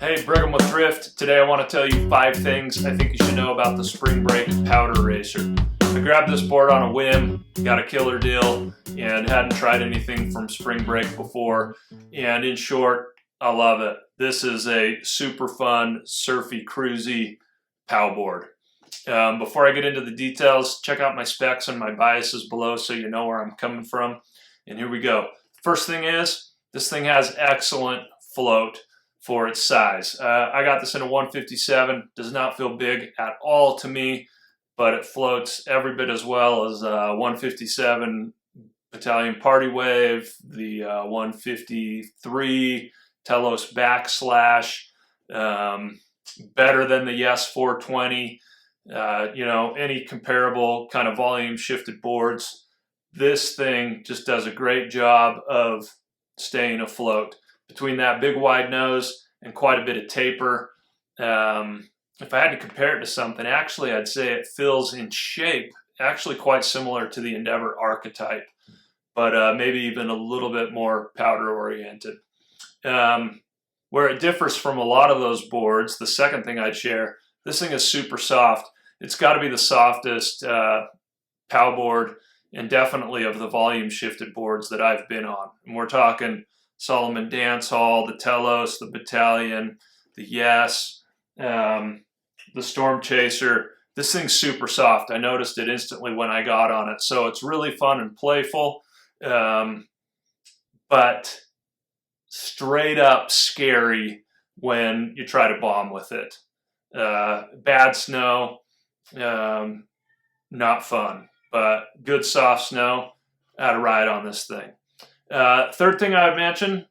Hey, Brigham with Drift. Today I want to tell you 5 things I think you should know about the Spring Break Powder Racer. I grabbed this board on a whim, got a killer deal, and hadn't tried anything from Spring Break before. And in short, I love it. This is a super fun, surfy, cruisy pow board. Before I get into the details, check out my specs and my biases below so you know where I'm coming from. And here we go. First thing is, this thing has excellent float for its size. I got this in a 157, does not feel big at all to me, but it floats every bit as well as 157 Battalion Party Wave, the 153 Telos Backslash, better than the Yes 420, any comparable kind of volume shifted boards. This thing just does a great job of staying afloat. Between that big wide nose and quite a bit of taper, if I had to compare it to something, actually I'd say it feels in shape actually quite similar to the Endeavor archetype, but maybe even a little bit more powder oriented. Where it differs from a lot of those boards, the second thing I'd share, this thing is super soft. It's got to be the softest pow board, and definitely of the volume shifted boards that I've been on. And we're talking Solomon Dance Hall, the Telos, the Battalion, the Yes, the Storm Chaser. This thing's super soft. I noticed it instantly when I got on it. So it's really fun and playful, but straight up scary when you try to bomb with it. Bad snow, not fun, but good soft snow, I had a ride on this thing. Third thing I would mention,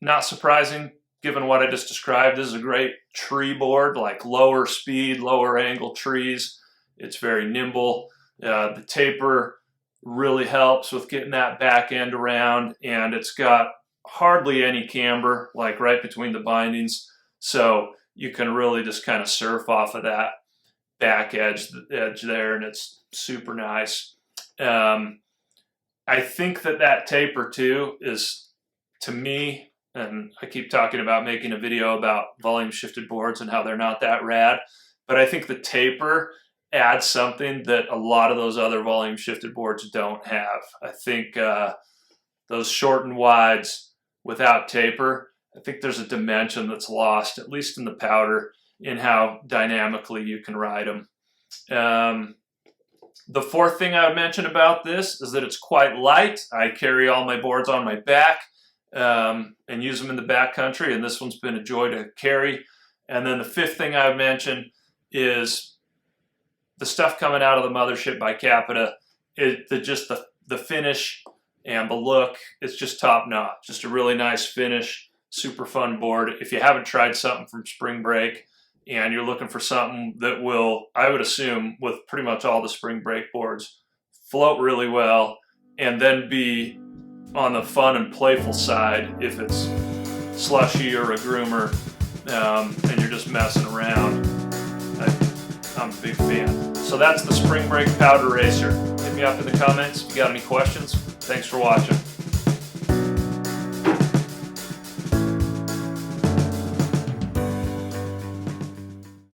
not surprising given what I just described, this is a great tree board, like lower speed, lower angle trees. It's very nimble. The taper really helps with getting that back end around, and it's got hardly any camber, like right between the bindings. So you can really just kind of surf off of that back edge there, and it's super nice. I think that taper too is, to me, and I keep talking about making a video about volume shifted boards and how they're not that rad, but I think the taper adds something that a lot of those other volume shifted boards don't have. I think those short and wides without taper, I think there's a dimension that's lost, at least in the powder, in how dynamically you can ride them. The fourth thing I would mention about this is that it's quite light. I carry all my boards on my back and use them in the backcountry, and this one's been a joy to carry. And then the fifth thing I would mention is the stuff coming out of the mothership by Capita. The finish and the look, it's just top notch. Just a really nice finish, super fun board. If you haven't tried something from Spring Break, and you're looking for something that will, I would assume, with pretty much all the Spring Break boards, float really well, and then be on the fun and playful side if it's slushy or a groomer, and you're just messing around. I'm a big fan. So that's the Spring Break Powder Racer. Hit me up in the comments if you got any questions. Thanks for watching.